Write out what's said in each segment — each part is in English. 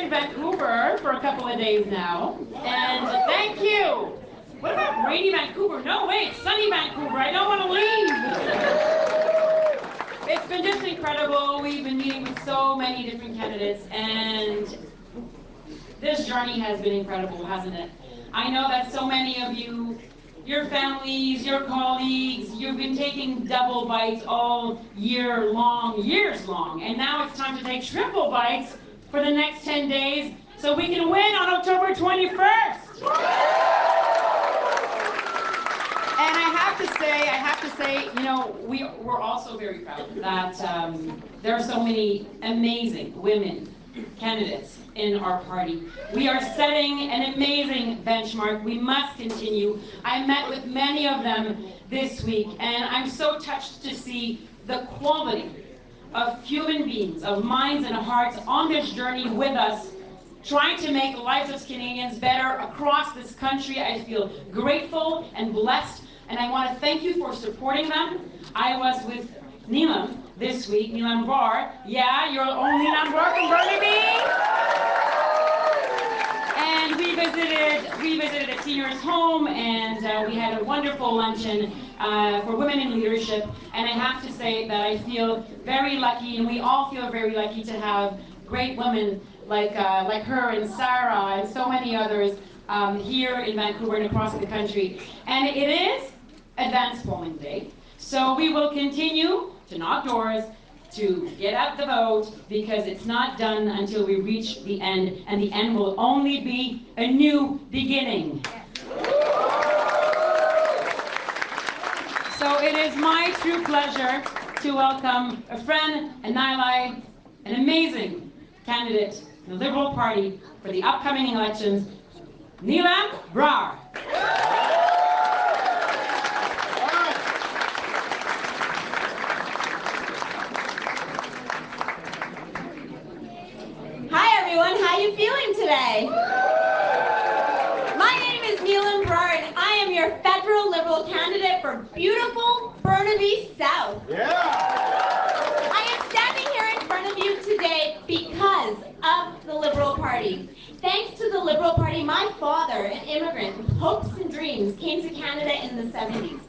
in Vancouver for a couple of days now, and thank you. What about rainy Vancouver? No, wait, sunny Vancouver. I don't want to leave. It's been just incredible. We've been meeting with so many different candidates, and this journey has been incredible, hasn't it? I know that so many of you, your families, your colleagues, you've been taking double bites all years long, and now it's time to take triple bites for the next 10 days so we can win on October 21st. And I have to say, you know, we're also very proud that there are so many amazing women candidates in our party. We are setting an amazing benchmark. We must continue. I met with many of them this week, and I'm so touched to see the quality of human beings, of minds and hearts on this journey with us, trying to make the lives of Canadians better across this country. I feel grateful and blessed, and I want to thank you for supporting them. I was with Neelam this week, Neelam Brar. Yeah, your own Neelam Brar from Burnaby. And we visited a senior's home, and we had a wonderful luncheon for women in leadership. And I have to say that I feel very lucky, and we all feel very lucky to have great women like her and Sarah and so many others here in Vancouver and across the country. And it is advanced polling day, so we will continue to knock doors, to get out the vote, because it's not done until we reach the end, and the end will only be a new beginning. So it is my true pleasure to welcome a friend, an ally, an amazing candidate in the Liberal Party for the upcoming elections, Neelam Brar. How are you feeling today? My name is Neelam Brar, and I am your federal Liberal candidate for beautiful Burnaby South. Yeah! I am standing here in front of you today because of the Liberal Party. Thanks to the Liberal Party, my father, an immigrant with hopes and dreams, came to Canada in the 70s.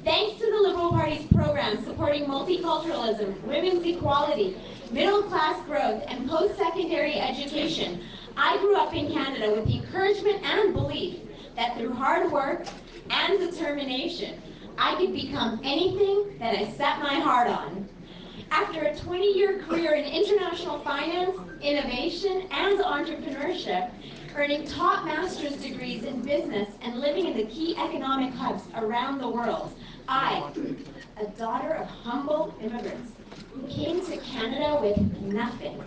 Thanks to the Liberal Party's programs supporting multiculturalism, women's equality, middle-class growth, and post-secondary education, I grew up in Canada with the encouragement and belief that through hard work and determination, I could become anything that I set my heart on. After a 20-year career in international finance, innovation, and entrepreneurship, earning top master's degrees in business and living in the key economic hubs around the world, I, a daughter of humble immigrants, who came to Canada with nothing,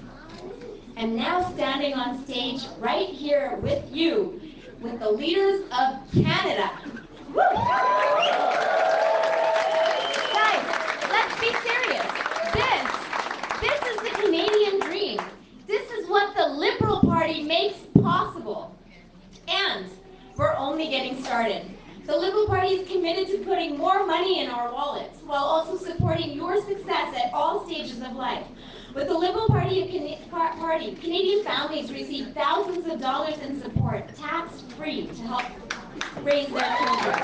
am now standing on stage right here with you, with the leaders of Canada. Woo! Guys, let's be serious. This is the Canadian dream. This is what the Liberal Party makes possible. And we're only getting started. The Liberal Party is committed to putting more money in our wallets while also supporting your success at all stages of life. With the Liberal Party, Canadian families receive thousands of dollars in support, tax-free, to help raise their children.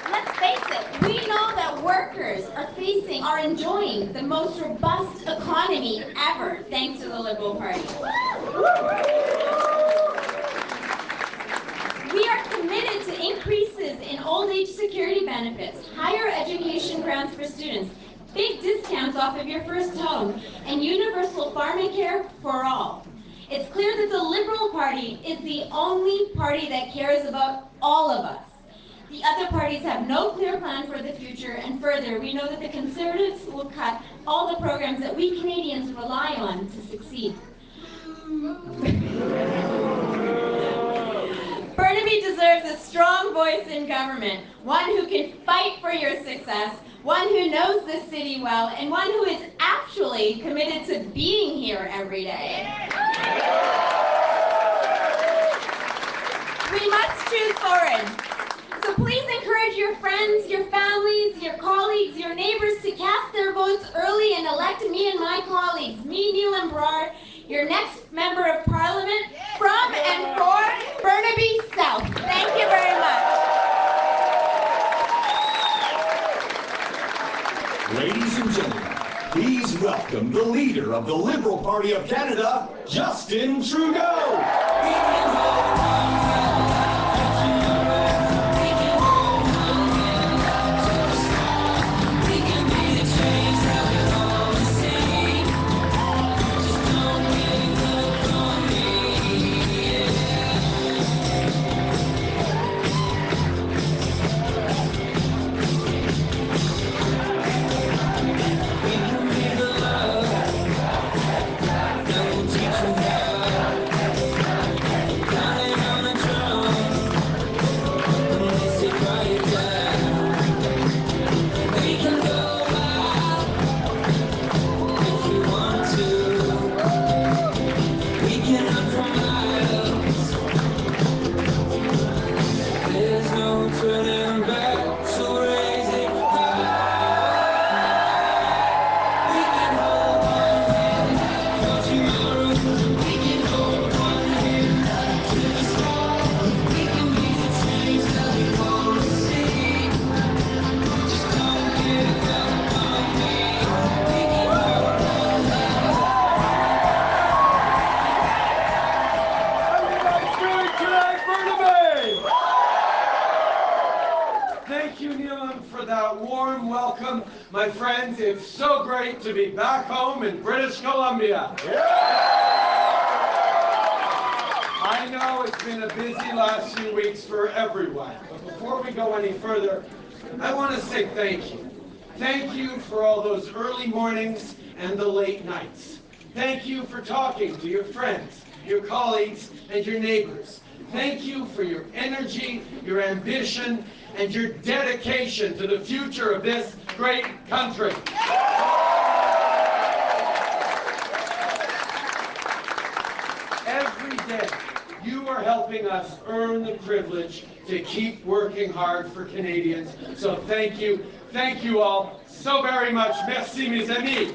Let's face it, we know that workers are enjoying the most robust economy ever, thanks to the Liberal Party. We are committed to increases in old age security benefits, higher education grants for students, big discounts off of your first home, and universal pharmacare for all. It's clear that the Liberal Party is the only party that cares about all of us. The other parties have no clear plan for the future, and further, we know that the Conservatives will cut all the programs that we Canadians rely on to succeed. Burnaby deserves a strong voice in government, one who can fight for your success, one who knows the city well, and one who is actually committed to being here every day. We must choose foreign. So please encourage your friends, your families, your colleagues, your neighbors to cast their votes early and elect me and my colleagues, me, Neil and Berard, your next Member of Parliament from and for Burnaby South. Thank you very much. Ladies and gentlemen, please welcome the leader of the Liberal Party of Canada, Justin Trudeau. Thank you, Neil, for that warm welcome. My friends, it's so great to be back home in British Columbia. I know it's been a busy last few weeks for everyone, but before we go any further, I want to say thank you. Thank you for all those early mornings and the late nights. Thank you for talking to your friends, your colleagues, and your neighbors. Thank you for your energy, your ambition, and your dedication to the future of this great country. Every day, you are helping us earn the privilege to keep working hard for Canadians. So thank you all so very much. Merci, mes amis.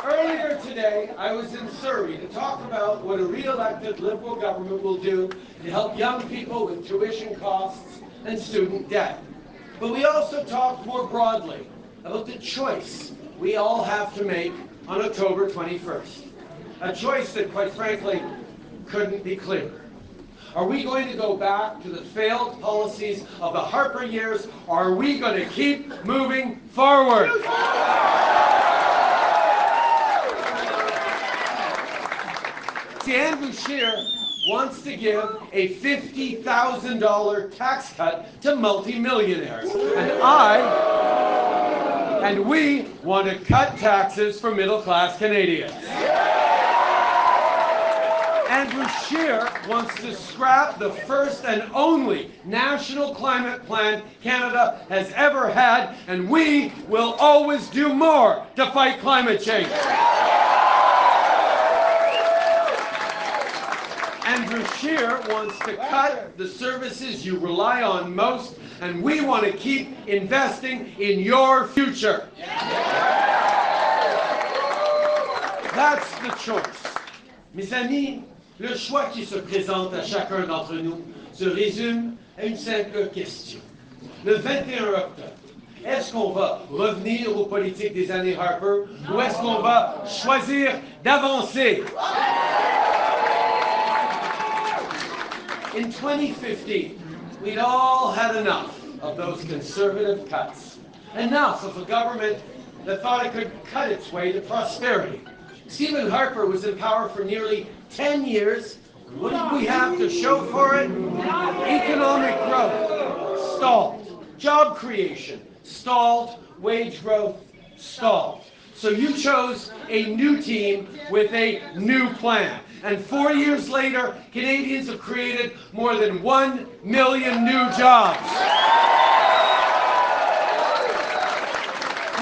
Earlier today, I was in Surrey to talk about what a re-elected Liberal government will do to help young people with tuition costs and student debt. But we also talked more broadly about the choice we all have to make on October 21st. A choice that, quite frankly, couldn't be clearer. Are we going to go back to the failed policies of the Harper years, or are we going to keep moving forward? See, Andrew Scheer wants to give a $50,000 tax cut to multimillionaires. And we want to cut taxes for middle-class Canadians. Andrew Scheer wants to scrap the first and only national climate plan Canada has ever had, and we will always do more to fight climate change. Andrew Scheer wants to cut the services you rely on most, and we want to keep investing in your future. That's the choice. Mes amis, le choix qui se présente à chacun d'entre nous se résume à une simple question. Le 21 octobre, est-ce qu'on va revenir aux politiques des années Harper ou est-ce qu'on va choisir d'avancer? In 2015, we'd all had enough of those conservative cuts. Enough of a government that thought it could cut its way to prosperity. Stephen Harper was in power for nearly 10 years. What did we have to show for it? Economic growth stalled. Job creation stalled. Wage growth stalled. So you chose a new team with a new plan. And 4 years later, Canadians have created more than 1 million new jobs.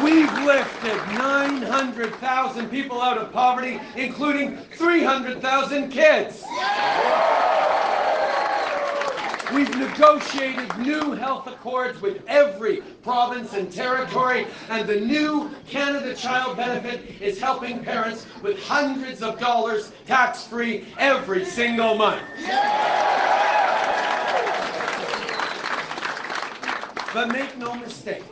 We've lifted 900,000 people out of poverty, including 300,000 kids. We've negotiated new health accords with every province and territory, and the new Canada Child Benefit is helping parents with hundreds of dollars tax-free every single month. But make no mistake,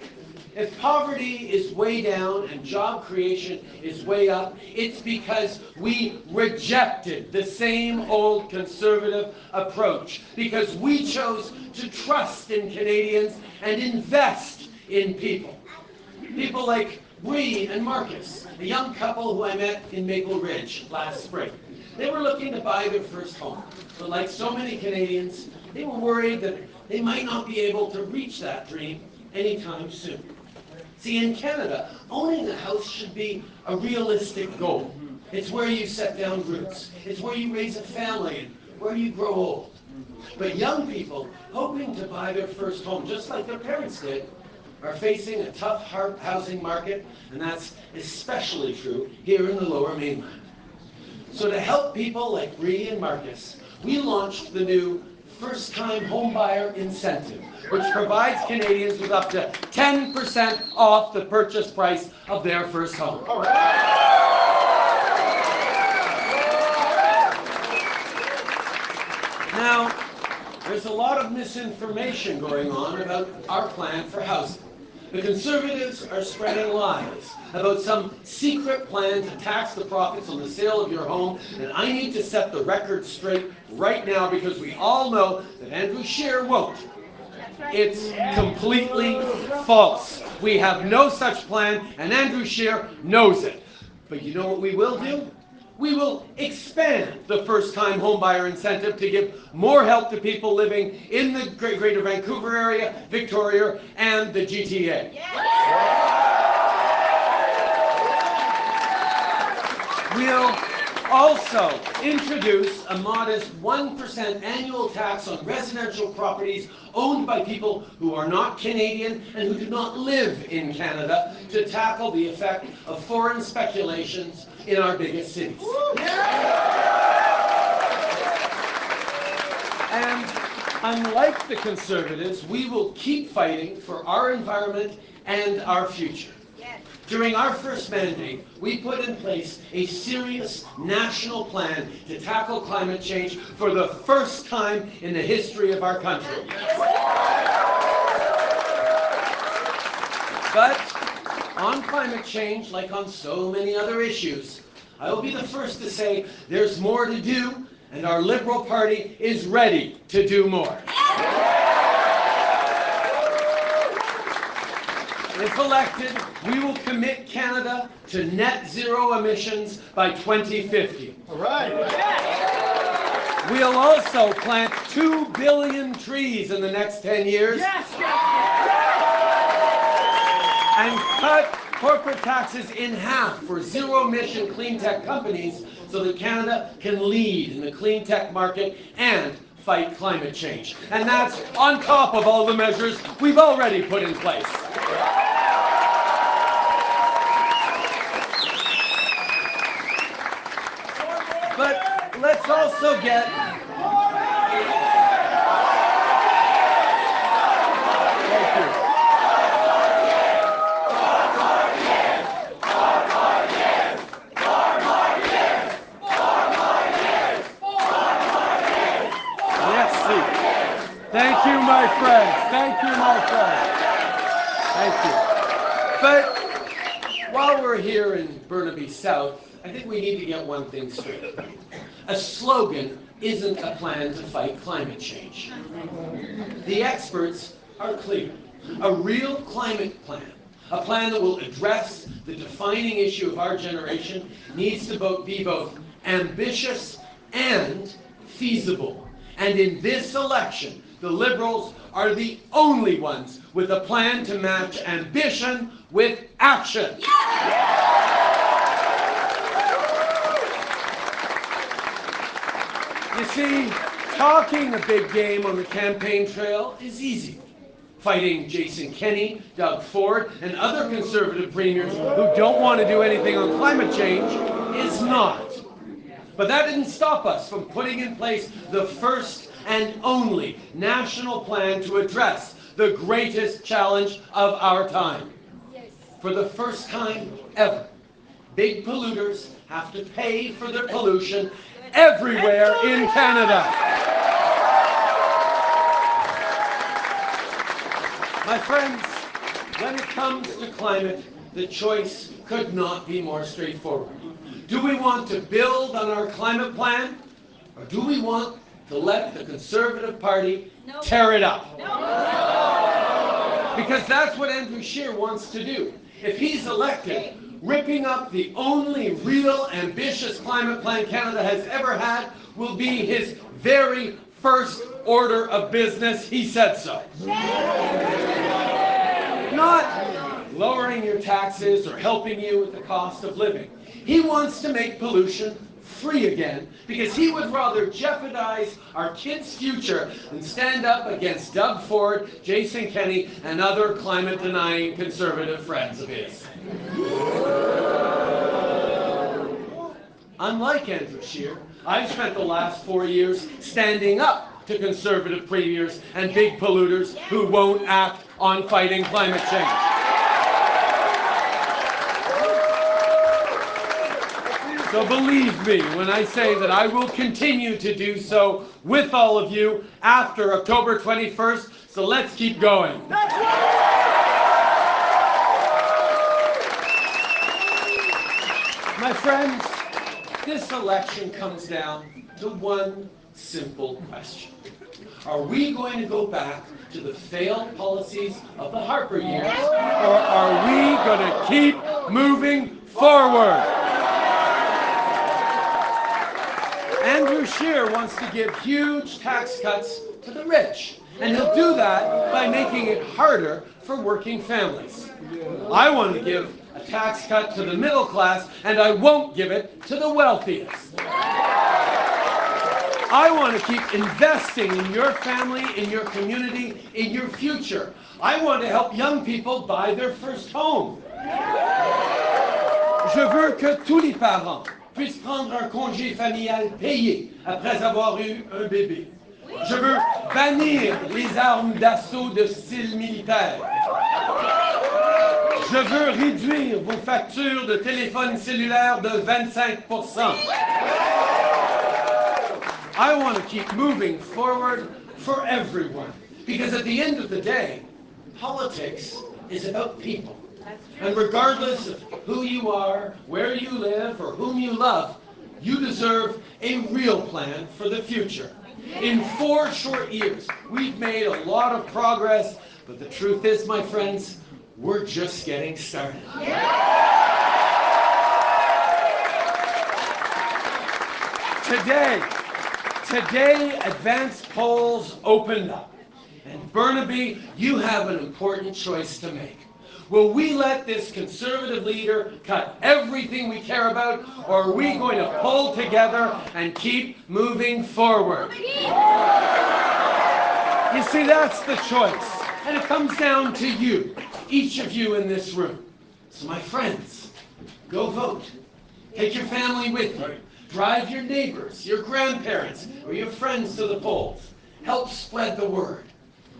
if poverty is way down and job creation is way up, it's because we rejected the same old conservative approach, because we chose to trust in Canadians and invest in people. People like Bree and Marcus, a young couple who I met in Maple Ridge last spring. They were looking to buy their first home, but like so many Canadians, they were worried that they might not be able to reach that dream anytime soon. See, in Canada, owning a house should be a realistic goal. It's where you set down roots. It's where you raise a family and where you grow old. But young people hoping to buy their first home, just like their parents did, are facing a tough housing market, and that's especially true here in the Lower Mainland. So to help people like Bree and Marcus, we launched the new First-Time Homebuyer Incentive, which provides Canadians with up to 10% off the purchase price of their first home. Now, there's a lot of misinformation going on about our plan for housing. The Conservatives are spreading lies about some secret plan to tax the profits on the sale of your home, and I need to set the record straight right now because we all know that Andrew Scheer won't. It's completely false. We have no such plan, and Andrew Scheer knows it. But you know what we will do? We will expand the first-time homebuyer incentive to give more help to people living in the Greater Vancouver area, Victoria, and the GTA. We'll also introduce a modest 1% annual tax on residential properties owned by people who are not Canadian and who do not live in Canada to tackle the effect of foreign speculations in our biggest cities. And unlike the Conservatives, we will keep fighting for our environment and our future. During our first mandate, we put in place a serious national plan to tackle climate change for the first time in the history of our country. But on climate change, like on so many other issues, I will be the first to say there's more to do, and our Liberal Party is ready to do more. If elected, we will commit Canada to net zero emissions by 2050. All right. We'll also plant 2 billion trees in the next 10 years. Yes. And cut corporate taxes in half for zero-emission clean tech companies so that Canada can lead in the clean tech market and fight climate change. And that's on top of all the measures we've already put in place. But let's also get... Thank you. Thank you, my friends. Thank you, my friends. Thank you. But while we're here in Burnaby South, I think we need to get one thing straight. A slogan isn't a plan to fight climate change. The experts are clear. A real climate plan, a plan that will address the defining issue of our generation, needs to be both ambitious and feasible. And in this election, the Liberals are the only ones with a plan to match ambition with action. You see, talking a big game on the campaign trail is easy. fighting Jason Kenney, Doug Ford, and other Conservative premiers who don't want to do anything on climate change is not. But that didn't stop us from putting in place the first and only national plan to address the greatest challenge of our time. For the first time ever, big polluters have to pay for their pollution everywhere in Canada. My friends, when it comes to climate, the choice could not be more straightforward. Do we want to build on our climate plan, or do we want to let the Conservative Party tear it up? Because that's what Andrew Scheer wants to do. If he's elected, ripping up the only real ambitious climate plan Canada has ever had will be his very first order of business. He said so. Not lowering your taxes or helping you with the cost of living. He wants to make pollution free again because he would rather jeopardize our kids' future than stand up against Doug Ford, Jason Kenney, and other climate-denying Conservative friends of his. Unlike Andrew Scheer, I've spent the last 4 years standing up to Conservative premiers and big polluters who won't act on fighting climate change. So believe me when I say that I will continue to do so with all of you after October 21st, so let's keep going. My friends, this election comes down to one simple question. Are we going to go back to the failed policies of the Harper years, or are we going to keep moving forward? Andrew Scheer wants to give huge tax cuts to the rich, and he'll do that by making it harder for working families. I want to give a tax cut to the middle class, and I won't give it to the wealthiest. I want to keep investing in your family, in your community, in your future. I want to help young people buy their first home. Je veux que tous les parents puissent prendre un congé familial payé après avoir eu un bébé. Je veux bannir les armes d'assaut de style militaire. Je veux réduire vos factures de téléphone cellulaire de 25%. I want to keep moving forward for everyone. Because at the end of the day, politics is about people. And regardless of who you are, where you live, or whom you love, you deserve a real plan for the future. In 4 short years, we've made a lot of progress, but the truth is, my friends, we're just getting started. Today, advanced polls opened up. And Burnaby, you have an important choice to make. Will we let this Conservative leader cut everything we care about, or are we going to pull together and keep moving forward? You see, that's the choice. And it comes down to you, each of you in this room. So my friends, go vote. Take your family with you. Drive your neighbors, your grandparents, or your friends to the polls. Help spread the word.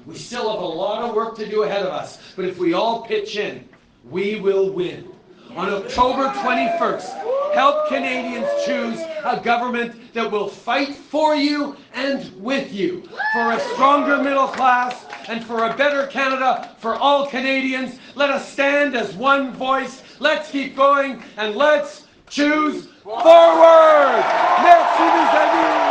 We still have a lot of work to do ahead of us, but if we all pitch in, we will win. On October 21st, help Canadians choose a government that will fight for you and with you, for a stronger middle class and for a better Canada for all Canadians. Let us stand as one voice. Let's keep going and let's choose forward. Merci, mes amis.